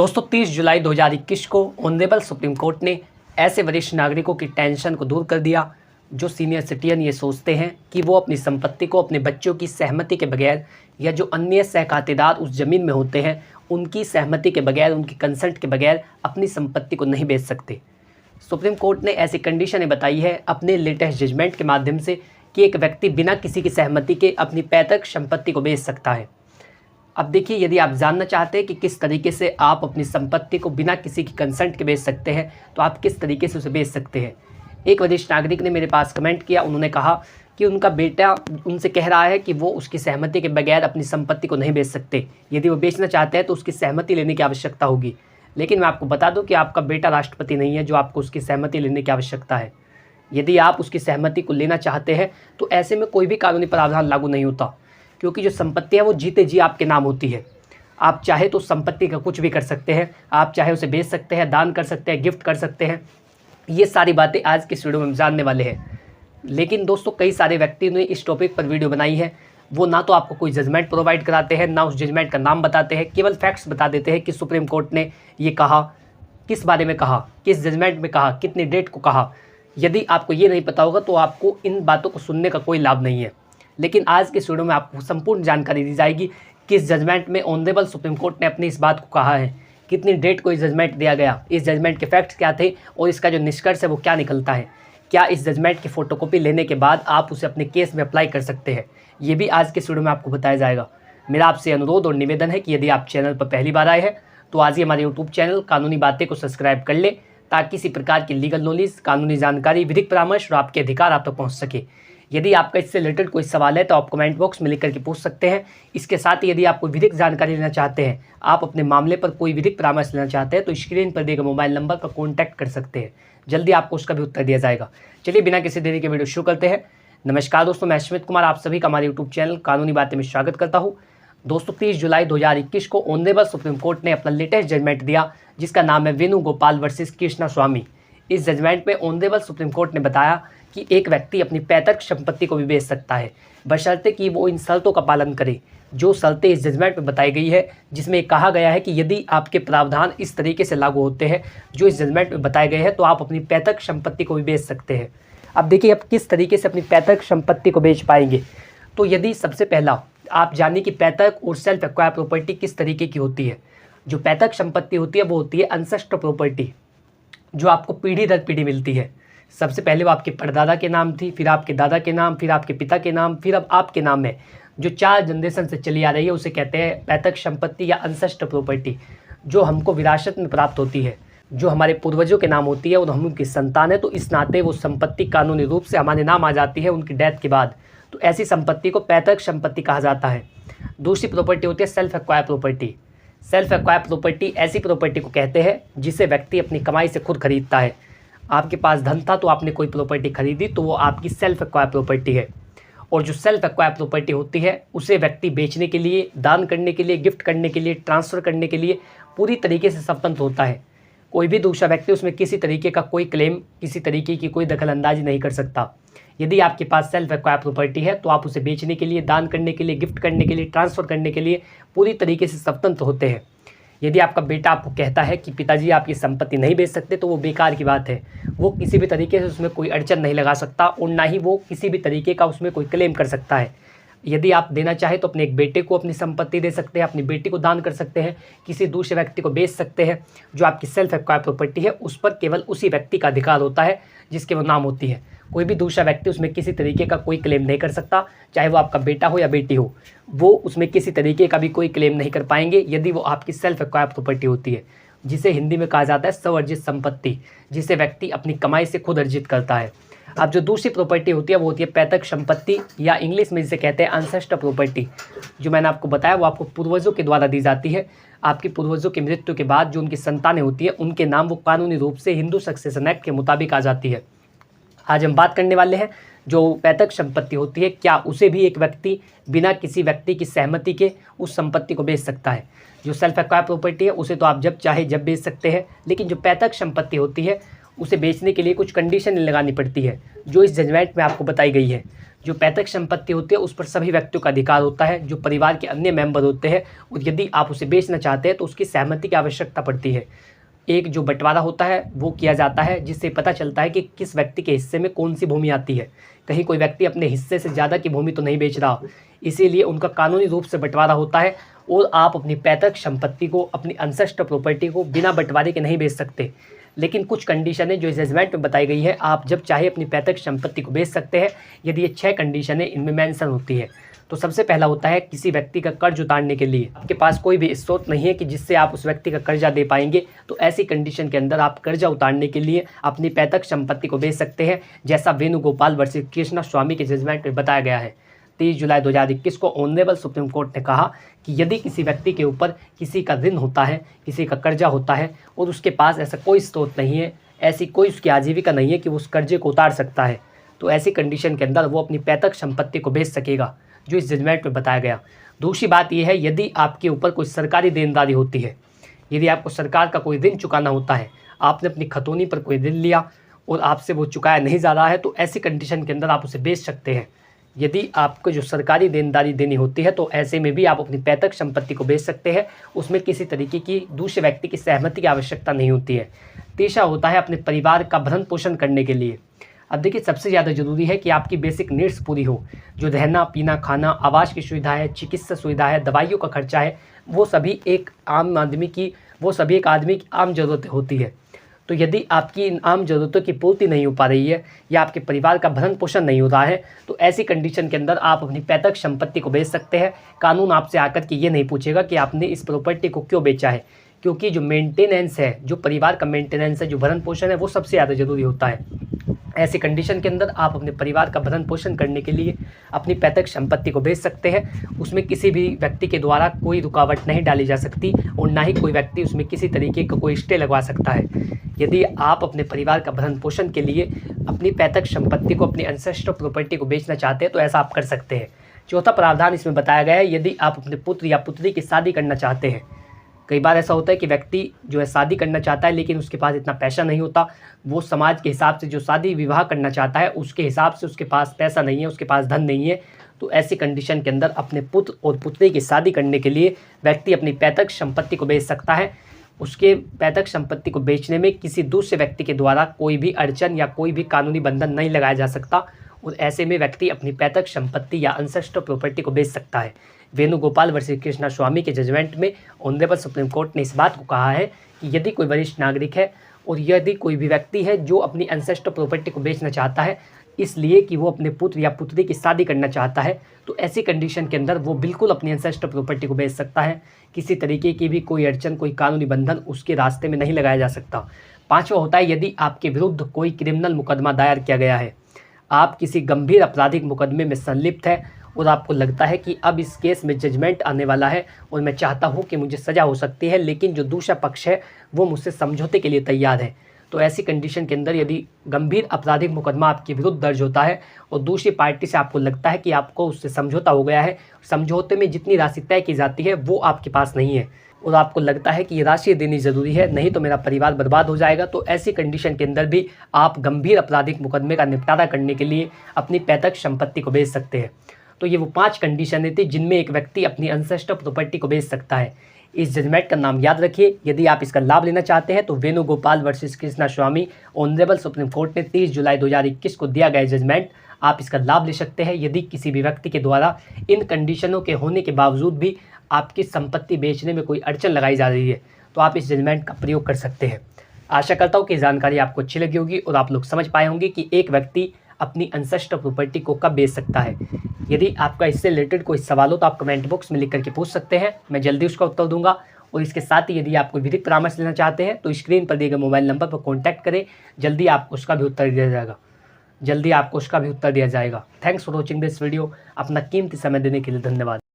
दोस्तों 30 जुलाई 2021 को honourable supreme court ने ऐसे वरिष्ठ नागरिकों की टेंशन को दूर कर दिया जो सीनियर सिटीजन ये सोचते हैं कि वो अपनी संपत्ति को अपने बच्चों की सहमति के बगैर या जो अन्य सहखातेदार उस ज़मीन में होते हैं उनकी सहमति के बगैर, उनकी कंसेंट के बगैर अपनी संपत्ति को नहीं बेच सकते। सुप्रीम कोर्ट ने ऐसी कंडीशनें बताई है अपने लेटेस्ट जजमेंट के माध्यम से कि एक व्यक्ति बिना किसी की सहमति के अपनी पैतृक संपत्ति को बेच सकता है। अब देखिए, यदि आप जानना चाहते हैं कि किस तरीके से आप अपनी संपत्ति को बिना किसी की कंसेंट के बेच सकते हैं तो आप किस तरीके से उसे बेच सकते हैं। एक वरिष्ठ नागरिक ने मेरे पास कमेंट किया। उन्होंने कहा कि उनका बेटा उनसे कह रहा है कि वो उसकी सहमति के बगैर अपनी संपत्ति को नहीं बेच सकते। यदि वो बेचना चाहते हैं तो उसकी सहमति लेने की आवश्यकता होगी। लेकिन मैं आपको बता दूं कि आपका बेटा राष्ट्रपति नहीं है जो आपको उसकी सहमति लेने की आवश्यकता है। यदि आप उसकी सहमति को लेना चाहते हैं तो ऐसे में कोई भी कानूनी प्रावधान लागू नहीं होता, क्योंकि जो संपत्ति है वो जीते जी आपके नाम होती है। आप चाहे तो संपत्ति का कुछ भी कर सकते हैं, आप चाहे उसे बेच सकते हैं, दान कर सकते हैं, गिफ्ट कर सकते हैं। ये सारी बातें आज के इस वीडियो में हम जानने वाले हैं। लेकिन दोस्तों, कई सारे व्यक्ति ने इस टॉपिक पर वीडियो बनाई है, वो ना तो आपको कोई जजमेंट प्रोवाइड कराते हैं, ना उस जजमेंट का नाम बताते हैं, केवल फैक्ट्स बता देते हैं कि सुप्रीम कोर्ट ने ये कहा, किस बारे में कहा, किस जजमेंट में कहा, कितनी डेट को कहा। यदि आपको ये नहीं पता होगा तो आपको इन बातों को सुनने का कोई लाभ नहीं है। लेकिन आज के इस वीडियो में आपको संपूर्ण जानकारी दी जाएगी किस जजमेंट में ऑनरेबल सुप्रीम कोर्ट ने अपनी इस बात को कहा है, कितनी डेट को इस जजमेंट दिया गया, इस जजमेंट के फैक्ट्स क्या थे और इसका जो निष्कर्ष है वो क्या निकलता है। क्या इस जजमेंट की फोटोकॉपी लेने के बाद आप उसे अपने केस में अप्लाई कर सकते हैं, ये भी आज के इस वीडियो में आपको बताया जाएगा। मेरा आपसे अनुरोध और निवेदन है कि यदि आप चैनल पर पहली बार आए हैं तो आज ही हमारे यूट्यूब चैनल कानूनी बातें को सब्सक्राइब कर ले, ताकि किसी प्रकार की लीगल नॉलेज, कानूनी जानकारी, विधिक परामर्श और आपके अधिकार आप तक पहुँच सके। यदि आपका इससे रिलेटेड कोई सवाल है तो आप कमेंट बॉक्स में लिख करके पूछ सकते हैं। इसके साथ ही यदि आप कोई विधिक जानकारी लेना चाहते हैं, आप अपने मामले पर कोई विधिक परामर्श लेना चाहते हैं तो स्क्रीन पर दिए गए मोबाइल नंबर पर कॉन्टैक्ट कर सकते हैं। जल्दी आपको उसका भी उत्तर दिया जाएगा। चलिए बिना किसी देरी के वीडियो शुरू करते हैं। नमस्कार दोस्तों, मैं स्मित कुमार आप सभी का हमारे यूट्यूब चैनल कानूनी बातें में स्वागत करता हूँ। दोस्तों 30 जुलाई 2021 को ऑनरेबल सुप्रीम कोर्ट ने अपना लेटेस्ट जजमेंट दिया जिसका नाम है वेणुगोपाल वर्सेस कृष्णा स्वामी। इस जजमेंट में ऑनरेबल सुप्रीम कोर्ट ने बताया कि एक व्यक्ति अपनी पैतृक संपत्ति को भी बेच सकता है, बशर्ते कि वो इन शर्तों का पालन करे जो शर्तें इस जजमेंट में बताई गई है, जिसमें कहा गया है कि यदि आपके प्रावधान इस तरीके से लागू होते हैं जो इस जजमेंट में बताए गए हैं तो आप अपनी पैतृक संपत्ति को भी बेच सकते हैं। अब देखिए, आप किस तरीके से अपनी पैतृक संपत्ति को बेच पाएंगे। तो यदि सबसे पहला आप जानिए कि पैतृक और सेल्फ एक्वायर प्रॉपर्टी किस तरीके की होती है। जो पैतृक संपत्ति होती है वो होती है अनसेस्टर प्रॉपर्टी, जो आपको पीढ़ी दर पीढ़ी मिलती है। सबसे पहले वो आपके परदादा के नाम थी, फिर आपके दादा के नाम, फिर आपके पिता के नाम, फिर अब आपके नाम है। जो 4 जनरेशन से चली आ रही है उसे कहते हैं पैतृक संपत्ति या अनसेस्टर प्रॉपर्टी, जो हमको विरासत में प्राप्त होती है, जो हमारे पूर्वजों के नाम होती है और हम उनकी संतान है, तो इस नाते वो संपत्ति कानूनी रूप से हमारे नाम आ जाती है उनकी डेथ के बाद। तो ऐसी संपत्ति को पैतृक संपत्ति कहा जाता है। दूसरी प्रॉपर्टी होती है self acquire property. Self acquire property ऐसी प्रॉपर्टी को कहते हैं जिसे व्यक्ति अपनी कमाई से खुद खरीदता है। आपके पास धन था तो आपने कोई प्रॉपर्टी खरीदी तो वो आपकी सेल्फ एक्वायर प्रॉपर्टी है। और जो सेल्फ एक्वायर प्रॉपर्टी होती है उसे व्यक्ति बेचने के लिए, दान करने के लिए, गिफ्ट करने के लिए, ट्रांसफ़र करने के लिए पूरी तरीके से स्वतंत्र होता है। कोई भी दूसरा व्यक्ति उसमें किसी तरीके का कोई क्लेम, किसी तरीके की कोई दखल अंदाजी नहीं कर सकता। यदि आपके पास सेल्फ एक्वायर प्रॉपर्टी है तो आप उसे बेचने के लिए, दान करने के लिए, गिफ्ट करने के लिए, ट्रांसफ़र करने के लिए पूरी तरीके से स्वतंत्र होते हैं। यदि आपका बेटा आपको कहता है कि पिताजी आप ये संपत्ति नहीं बेच सकते तो वो बेकार की बात है। वो किसी भी तरीके से उसमें कोई अड़चन नहीं लगा सकता और ना ही वो किसी भी तरीके का उसमें कोई क्लेम कर सकता है। यदि आप देना चाहें तो अपने एक बेटे को अपनी संपत्ति दे सकते हैं, अपनी बेटी को दान कर सकते हैं, किसी दूसरे व्यक्ति को बेच सकते हैं। जो आपकी सेल्फ एक्वायर प्रॉपर्टी है उस पर केवल उसी व्यक्ति का अधिकार होता है जिसके वो नाम होती है। कोई भी दूसरा व्यक्ति उसमें किसी तरीके का कोई क्लेम नहीं कर सकता, चाहे वो आपका बेटा हो या बेटी हो। वो उसमें किसी तरीके का भी कोई क्लेम नहीं कर पाएंगे यदि वो आपकी सेल्फ एक्वायर प्रॉपर्टी होती है, जिसे हिंदी में कहा जाता है स्वअर्जित संपत्ति, जिसे व्यक्ति अपनी कमाई से खुद अर्जित करता है। अब जो दूसरी प्रॉपर्टी होती है वो होती है पैतृक संपत्ति या इंग्लिश में जिसे कहते हैं अनसेस्टर प्रॉपर्टी। जो मैंने आपको बताया वो आपको पूर्वजों के द्वारा दी जाती है। आपके पूर्वजों की मृत्यु के बाद जो उनकी संतानें होती है उनके नाम वो कानूनी रूप से हिंदू सक्सेशन एक्ट के मुताबिक आ जाती है। आज हम बात करने वाले हैं जो पैतृक संपत्ति होती है, क्या उसे भी एक व्यक्ति बिना किसी व्यक्ति की सहमति के उस संपत्ति को बेच सकता है। जो सेल्फ एक्वायर प्रॉपर्टी है उसे तो आप जब चाहे जब बेच सकते हैं, लेकिन जो पैतृक संपत्ति होती है उसे बेचने के लिए कुछ कंडीशन लगानी पड़ती है, जो इस जजमेंट में आपको बताई गई है। जो पैतृक संपत्ति होती है उस पर सभी व्यक्तियों का अधिकार होता है, जो परिवार के अन्य मेंबर होते हैं, और यदि आप उसे बेचना चाहते हैं तो उसकी सहमति की आवश्यकता पड़ती है। एक जो बंटवारा होता है वो किया जाता है, जिससे पता चलता है कि किस व्यक्ति के हिस्से में कौन सी भूमि आती है। कहीं कोई व्यक्ति अपने हिस्से से ज़्यादा की भूमि तो नहीं बेच रहा, इसीलिए उनका कानूनी रूप से बंटवारा होता है। और आप अपनी पैतृक संपत्ति को, अपनी अनसेस्टर प्रॉपर्टी को बिना बंटवारे के नहीं बेच सकते। लेकिन कुछ कंडीशन है जो इस जजमेंट में बताई गई है, आप जब चाहे अपनी पैतृक संपत्ति को बेच सकते हैं यदि ये 6 कंडीशन है इनमें मेंशन होती है। तो सबसे पहला होता है किसी व्यक्ति का कर्ज उतारने के लिए आपके पास कोई भी स्रोत नहीं है कि जिससे आप उस व्यक्ति का कर्जा दे पाएंगे, तो ऐसी कंडीशन के अंदर आप कर्जा उतारने के लिए अपनी पैतृक संपत्ति को बेच सकते हैं, जैसा वेणुगोपाल वर्सेस कृष्णा स्वामी के जजमेंट में बताया गया है। 30 जुलाई 2021 को ऑनरेबल सुप्रीम कोर्ट ने कहा कि यदि किसी व्यक्ति के ऊपर किसी का ऋण होता है, किसी का कर्जा होता है और उसके पास ऐसा कोई स्रोत नहीं है, ऐसी कोई उसकी आजीविका नहीं है कि वो उस कर्जे को उतार सकता है, तो ऐसी कंडीशन के अंदर वो अपनी पैतृक संपत्ति को बेच सकेगा, जो इस जजमेंट में बताया गया। दूसरी बात यह है, यदि आपके ऊपर कोई सरकारी देनदारी होती है, यदि आपको सरकार का कोई ऋण चुकाना होता है, आपने अपनी खतौनी पर कोई ऋण लिया और आपसे वो चुकाया नहीं जा रहा है, तो ऐसी कंडीशन के अंदर आप उसे बेच सकते हैं। यदि आपको जो सरकारी देनदारी देनी होती है तो ऐसे में भी आप अपनी पैतृक संपत्ति को बेच सकते हैं, उसमें किसी तरीके की दूसरे व्यक्ति की सहमति की आवश्यकता नहीं होती है। तीसरा होता है अपने परिवार का भरण पोषण करने के लिए। अब देखिए, सबसे ज़्यादा ज़रूरी है कि आपकी बेसिक नीड्स पूरी हो, जो रहना, पीना, खाना, आवास की सुविधा है, चिकित्सा सुविधा है, दवाइयों का खर्चा है, वो सभी एक आदमी की आम ज़रूरत होती है। तो यदि आपकी इन आम ज़रूरतों की पूर्ति नहीं हो पा रही है या आपके परिवार का भरण पोषण नहीं हो रहा है, तो ऐसी कंडीशन के अंदर आप अपनी पैतृक संपत्ति को बेच सकते हैं। कानून आपसे आकर के ये नहीं पूछेगा कि आपने इस प्रॉपर्टी को क्यों बेचा है, क्योंकि जो मेंटेनेंस है, जो परिवार का मेंटेनेंस है, जो भरण पोषण है, वो सबसे ज़्यादा ज़रूरी होता है। ऐसी कंडीशन के अंदर आप अपने परिवार का भरण पोषण करने के लिए अपनी पैतृक संपत्ति को बेच सकते हैं। उसमें किसी भी व्यक्ति के द्वारा कोई रुकावट नहीं डाली जा सकती और ना ही कोई व्यक्ति उसमें किसी तरीके का कोई स्टे लगवा सकता है। यदि आप अपने परिवार का भरण पोषण के लिए अपनी पैतृक संपत्ति को, अपनी एंसेस्टर प्रॉपर्टी को बेचना चाहते हैं, तो ऐसा आप कर सकते हैं। चौथा प्रावधान इसमें बताया गया है, यदि आप अपने पुत्र या पुत्री की शादी करना चाहते हैं। कई बार ऐसा होता है कि व्यक्ति जो है शादी करना चाहता है लेकिन उसके पास इतना पैसा नहीं होता, वो समाज के हिसाब से जो शादी विवाह करना चाहता है उसके हिसाब से उसके पास पैसा नहीं है, उसके पास धन नहीं है। तो ऐसी कंडीशन के अंदर अपने पुत्र और पुत्री की शादी करने के लिए व्यक्ति अपनी पैतृक संपत्ति को बेच सकता है। उसके पैतृक संपत्ति को बेचने में किसी दूसरे व्यक्ति के द्वारा कोई भी अड़चन या कोई भी कानूनी बंधन नहीं लगाया जा सकता और ऐसे में व्यक्ति अपनी पैतृक संपत्ति या एंसेस्टर प्रॉपर्टी को बेच सकता है। वेणुगोपाल वर्सेस कृष्णा स्वामी के जजमेंट में ऑनरेबल सुप्रीम कोर्ट ने इस बात को कहा है कि यदि कोई वरिष्ठ नागरिक है और यदि कोई भी व्यक्ति है जो अपनी एंसेस्टर प्रॉपर्टी को बेचना चाहता है इसलिए कि वो अपने पुत्र या पुत्री की शादी करना चाहता है, तो ऐसी कंडीशन के अंदर वो बिल्कुल अपनी एंसेस्टर प्रॉपर्टी को बेच सकता है। किसी तरीके की भी कोई अड़चन, कोई कानूनी बंधन उसके रास्ते में नहीं लगाया जा सकता। पांचवा होता है, यदि आपके विरुद्ध कोई क्रिमिनल मुकदमा दायर किया गया है, आप किसी गंभीर आपराधिक मुकदमे में संलिप्त है और आपको लगता है कि अब इस केस में जजमेंट आने वाला है और मैं चाहता हूं कि मुझे सज़ा हो सकती है, लेकिन जो दूसरा पक्ष है वो मुझसे समझौते के लिए तैयार है, तो ऐसी कंडीशन के अंदर यदि गंभीर आपराधिक मुकदमा आपके विरुद्ध दर्ज होता है और दूसरी पार्टी से आपको लगता है कि आपको उससे समझौता हो गया है, समझौते में जितनी राशि तय की जाती है वो आपके पास नहीं है और आपको लगता है कि ये राशि देनी ज़रूरी है, नहीं तो मेरा परिवार बर्बाद हो जाएगा, तो ऐसी कंडीशन के अंदर भी आप गंभीर आपराधिक मुकदमे का निपटारा करने के लिए अपनी पैतृक संपत्ति को बेच सकते हैं। तो ये वो 5 कंडीशनें थी जिनमें एक व्यक्ति अपनी एंसेस्टर प्रॉपर्टी को बेच सकता है। इस जजमेंट का नाम याद रखिए। यदि आप इसका लाभ लेना चाहते हैं तो वेणुगोपाल वर्सेस कृष्णा स्वामी ऑनरेबल सुप्रीम कोर्ट ने 30 जुलाई 2021 को दिया गया जजमेंट, आप इसका लाभ ले सकते हैं। यदि किसी भी व्यक्ति के द्वारा इन कंडीशनों के होने के बावजूद भी आपकी संपत्ति बेचने में कोई अड़चन लगाई जा रही है तो आप इस जजमेंट का प्रयोग कर सकते हैं। आशा करता हूँ कि जानकारी आपको अच्छी लगी होगी और आप लोग समझ पाए होंगे कि एक व्यक्ति अपनी एंसेस्टर प्रॉपर्टी को कब बेच सकता है। यदि आपका इससे रिलेटेड कोई सवाल हो तो आप कमेंट बॉक्स में लिख करके पूछ सकते हैं, मैं जल्दी उसका उत्तर दूंगा। और इसके साथ ही यदि आप कोई विधिक परामर्श लेना चाहते हैं तो स्क्रीन पर दिए गए मोबाइल नंबर पर कॉन्टैक्ट करें, जल्दी आपको उसका भी उत्तर दिया जाएगा। Thanks for watching this video. अपना कीमती समय देने के लिए धन्यवाद।